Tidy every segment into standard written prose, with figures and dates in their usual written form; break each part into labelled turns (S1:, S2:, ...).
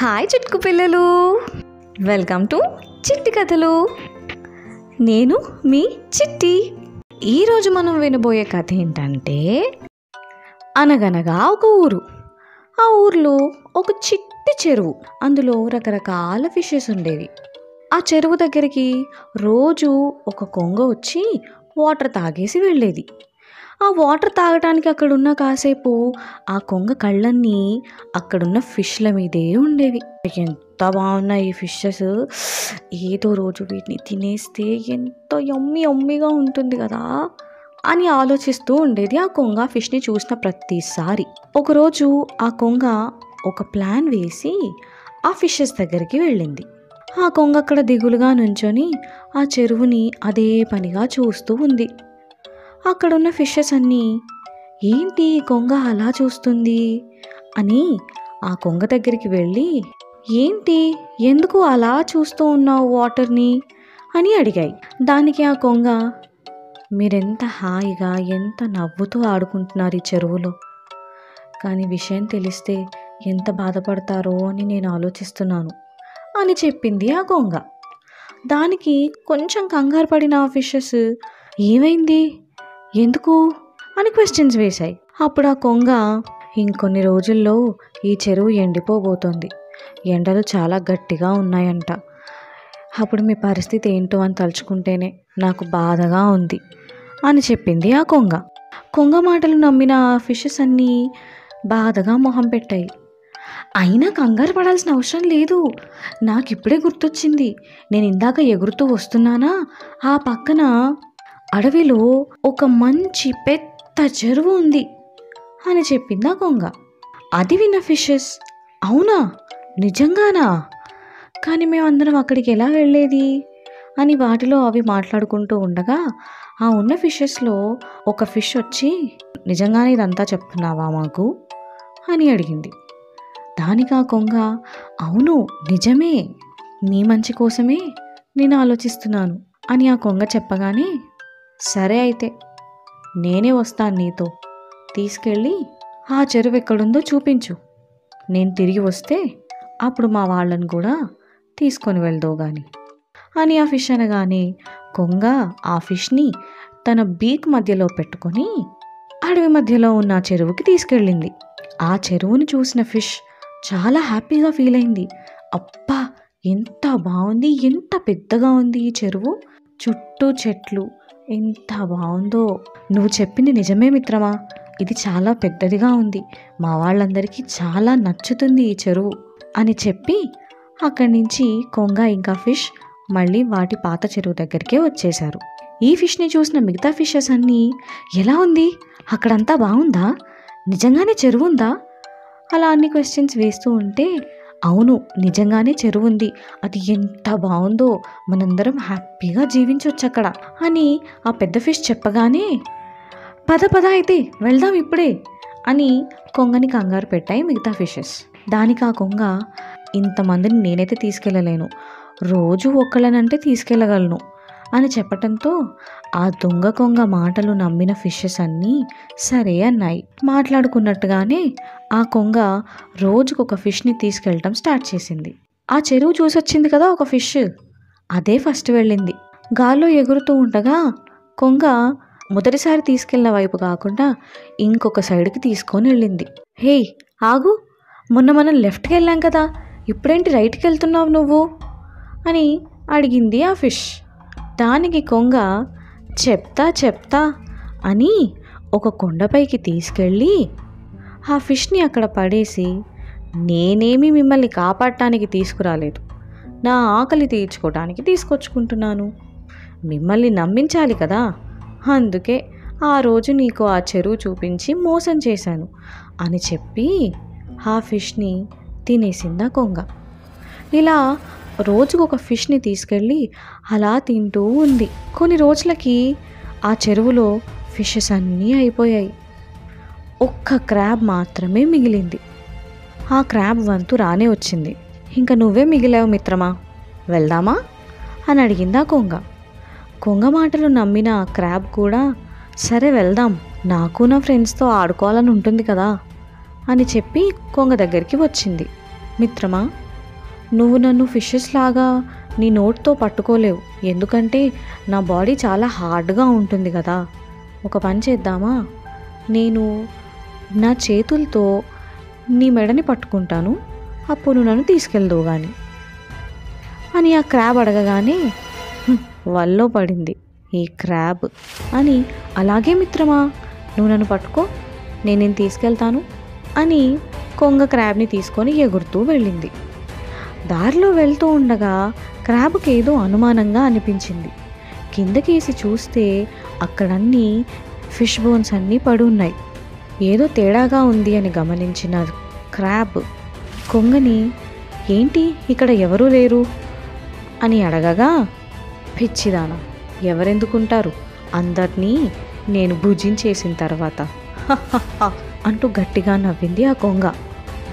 S1: Hi Chitku పిల్లలు, welcome to చిట్టి కథలు. నేను మీ చిట్టి. ఈరోజు మనం వినబోయే కథ ఏంటంటే, అనగనగా ఒక ఊరు. ఆ ఊర్లో ఒక చిట్టి చెరువు, అందులో రకరకాల ఫిషెస్ ఉండేవి. ఆ చెరువు దగ్గరికి రోజు ఒక కొంగ వచ్చి వాటర్ తాగేసి వెళ్ళేది. ఆ వాటర్ తాగటానికి అక్కడున్న కాసేపు ఆ కొంగ కళ్ళన్నీ అక్కడున్న ఫిష్ల మీదే ఉండేవి. ఎంత బాగున్నాయి ఈ ఫిషెస్, ఏదో రోజు వీటిని తినేస్తే ఎంత యమ్మీగా ఉంటుంది కదా అని ఆలోచిస్తూ ఉండేది ఆ కొంగ ఫిష్ని చూసిన ప్రతిసారి. ఒకరోజు ఆ కొంగ ఒక ప్లాన్ వేసి ఆ ఫిషెస్ దగ్గరికి వెళ్ళింది. ఆ కొంగ అక్కడ దిగులుగా నుంచొని ఆ చెరువుని అదే పనిగా చూస్తూ ఉంది. అక్కడున్న ఫిషెస్ అన్నీ, ఏంటి కొంగ అలా చూస్తుంది అని ఆ కొంగ దగ్గరికి వెళ్ళి, ఏంటి ఎందుకు అలా చూస్తూ ఉన్నావు వాటర్ని అని అడిగాయి. దానికి ఆ కొంగ, మీరెంత హాయిగా ఎంత నవ్వుతూ ఆడుకుంటున్నారు ఈ చెరువులో, కానీ విషయం తెలిస్తే ఎంత బాధపడతారో అని నేను ఆలోచిస్తున్నాను అని చెప్పింది ఆ కొంగ. దానికి కొంచెం కంగారు పడిన ఆ ఫిషెస్, ఏమైంది ఎందుకు అని క్వశ్చన్స్ వేశాయి. అప్పుడు ఆ కొంగ, ఇంకొన్ని రోజుల్లో ఈ చెరువు ఎండిపోబోతోంది, ఎండలు చాలా గట్టిగా ఉన్నాయంట, అప్పుడు మీ పరిస్థితి ఏంటో అని తలుచుకుంటేనే నాకు బాధగా ఉంది అని చెప్పింది ఆ కొంగ. కొంగ మాటలు నమ్మిన ఆ ఫిషెస్ అన్నీ బాధగా మొహం పెట్టాయి. అయినా కంగారు పడాల్సిన అవసరం లేదు, నాకు ఇప్పుడే గుర్తొచ్చింది, నేను ఇందాక ఎగురుతూ వస్తున్నానా, ఆ పక్కన అడవిలో ఒక మంచి పెద్ద చెరువు ఉంది అని చెప్పింది ఆ కొంగ. అది విన్న ఫిషెస్, అవునా నిజంగానా, కానీ మేమందరం అక్కడికి ఎలా వెళ్ళేది అని వాటిలో అవి మాట్లాడుకుంటూ ఉండగా, ఆ ఉన్న ఫిషెస్లో ఒక ఫిష్ వచ్చి, నిజంగానే ఇదంతా చెప్తున్నావా మాకు అని అడిగింది. దానికి ఆ కొంగ, అవును నిజమే, నీ మంచి కోసమే నేను ఆలోచిస్తున్నాను అని ఆ కొంగ చెప్పగానే, సరే అయితే నేనే వస్తాను నీతో, తీసుకెళ్ళి ఆ చెరువు ఎక్కడుందో చూపించు, నేను తిరిగి వస్తే అప్పుడు మా వాళ్ళని కూడా తీసుకొని వెళ్దావు గాని అని ఆ ఫిష్ అనగానే, కొంగ ఆ ఫిష్ని తన బీక్ మధ్యలో పెట్టుకొని అడవి మధ్యలో ఉన్న చెరువుకి తీసుకెళ్ళింది. ఆ చెరువుని చూసిన ఫిష్ చాలా హ్యాపీగా ఫీల్ అయింది. అబ్బా ఎంత బాగుంది, ఎంత పెద్దగా ఉంది ఈ చెరువు, చుట్టూ చెట్లు, ఎంత బాగుందో, నువ్వు చెప్పింది నిజమే మిత్రమా, ఇది చాలా పెద్దదిగా ఉంది, మా వాళ్ళందరికీ చాలా నచ్చుతుంది ఈ చెరువు అని చెప్పి అక్కడి నుంచి కొంగ ఇంకా ఫిష్ మళ్ళీ వాటి పాత చెరువు దగ్గరికే వచ్చేశారు. ఈ ఫిష్ని చూసిన మిగతా ఫిషెస్ అన్నీ, ఎలా ఉంది అక్కడంతా బాగుందా, నిజంగానే చెరువు ఉందా అలా అన్ని క్వశ్చన్స్ వేస్తూ ఉంటే, అవును నిజంగానే చెరువు ఉంది, అది ఎంత బాగుందో, మనందరం హ్యాపీగా జీవించవచ్చు అక్కడ అని ఆ పెద్ద ఫిష్ చెప్పగానే, పద అయితే వెళ్దాం ఇప్పుడే అని కొంగని కంగారు పెట్టాయి మిగతా ఫిషెస్. దానికి ఆ కొంగ, ఇంతమందిని నేనైతే తీసుకెళ్ళలేను, రోజు ఒక్కళ్ళనంటే తీసుకెళ్ళగలను అని చెప్పటంతో ఆ దొంగ కొంగ మాటలు నమ్మిన ఫిషెస్ అన్నీ సరే అన్నాయి. మాట్లాడుకున్నట్టుగానే ఆ కొంగ రోజుకొక ఫిష్ని తీసుకెళ్ళటం స్టార్ట్ చేసింది. ఆ చెరువు చూసొచ్చింది కదా ఒక ఫిష్, అదే ఫస్ట్ వెళ్ళింది. గాల్లో ఎగురుతూ ఉండగా కొంగ మొదటిసారి తీసుకెళ్ళిన వైపు కాకుండా ఇంకొక సైడ్కి తీసుకొని వెళ్ళింది. హే ఆగు, మొన్న మనం లెఫ్ట్కి వెళ్ళాం కదా, ఇప్పుడేంటి రైట్కి వెళ్తున్నావు నువ్వు అని అడిగింది ఆ ఫిష్. దానికి కొంగ, చెప్తా అని ఒక కొండపైకి తీసుకెళ్ళి ఆ ఫిష్ని అక్కడ పడేసి, నేనేమి మిమ్మల్ని కాపాడటానికి తీసుకురాలేదు, నా ఆకలి తీర్చుకోవడానికి తీసుకొచ్చుకుంటున్నాను, మిమ్మల్ని నమ్మించాలి కదా, అందుకే ఆ రోజు నీకు ఆ చెరువు చూపించి మోసం చేశాను అని చెప్పి ఆ ఫిష్ని తినేసిందా కొంగ. ఇలా రోజుకొక ఫిష్ని తీసుకెళ్ళి అలా తింటూ ఉంది. కొన్ని రోజులకి ఆ చెరువులో ఫిషెస్ అన్నీ అయిపోయాయి. ఒక్క క్రాబ్ మాత్రమే మిగిలింది. ఆ క్రాబ్ వంతు రానే వచ్చింది. ఇంకా నువ్వే మిగిలావు మిత్రమా, వెళ్దామా అని అడిగింది ఆ కొంగ. కొంగ మాటలు నమ్మిన ఆ క్రాబ్ కూడా, సరే వెళ్దాం, నాకు నా ఫ్రెండ్స్తో ఆడుకోవాలని ఉంటుంది కదా అని చెప్పి కొంగ దగ్గరికి వచ్చింది. మిత్రమా, నువ్వు నన్ను ఫిషెస్ లాగా నీ నోట్తో పట్టుకోలేవు, ఎందుకంటే నా బాడీ చాలా హార్డ్గా ఉంటుంది కదా. ఒక పని చేద్దామా, నేను నా చేతులతో నీ మెడని పట్టుకుంటాను, అప్పుడు నువ్వు నన్ను తీసుకెళ్దువు కానీ అని ఆ క్రాబ్ అడగగానే వల్లో పడింది ఈ క్రాబ్. అని అలాగే మిత్రమా, నువ్వు నన్ను పట్టుకో, నేను తీసుకెళ్తాను అని కొంగ క్రాబ్ని తీసుకొని ఎగురుతూ వెళ్ళింది. దారిలో వెళ్తూ ఉండగా క్రాబ్కి ఏదో అనుమానంగా అనిపించింది. కిందకేసి చూస్తే అక్కడన్నీ ఫిష్ బోన్స్ అన్నీ పడి ఉన్నాయి. ఏదో తేడాగా ఉంది అని గమనించిన క్రాబ్ కొంగని, ఏంటి ఇక్కడ ఎవరూ లేరు అని అడగగా, పిచ్చిదానా, ఎవరెందుకుంటారు, అందరినీ నేను భుజించేసిన తర్వాత అంటూ గట్టిగా నవ్వింది ఆ కొంగ.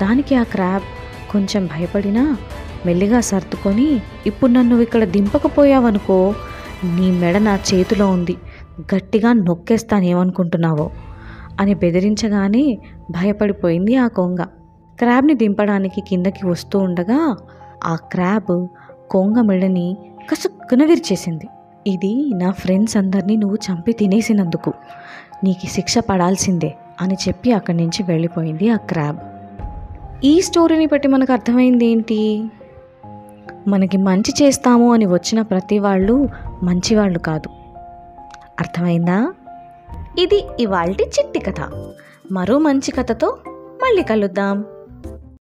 S1: దానికి ఆ క్రాబ్ కొంచెం భయపడినా మెల్లిగా సర్దుకొని, ఇప్పుడు నన్ను ఇక్కడ దింపకపోయావనుకో నీ మెడ నా చేతిలో ఉంది, గట్టిగా నొక్కేస్తానేమనుకుంటున్నావో అని బెదిరించగానే భయపడిపోయింది ఆ కొంగ. క్రాబ్ని దింపడానికి కిందకి వస్తూ ఉండగా ఆ క్రాబ్ కొంగ మెడని కసుక్కున విరిచేసింది. ఇది నా ఫ్రెండ్స్ అందరినీ నువ్వు చంపి తినేసినందుకు నీకు శిక్ష పడాల్సిందే అని చెప్పి అక్కడి నుంచి వెళ్ళిపోయింది ఆ క్రాబ్. ఈ స్టోరీని బట్టి మనకు అర్థమైంది ఏంటి, మనకి మంచి చేస్తాము అని వచ్చిన ప్రతి వాళ్ళు మంచివాళ్ళు కాదు. అర్థమైందా? ఇది ఇవాల్టి చిట్టి కథ. మరో మంచి కథతో మళ్ళీ కలుద్దాం.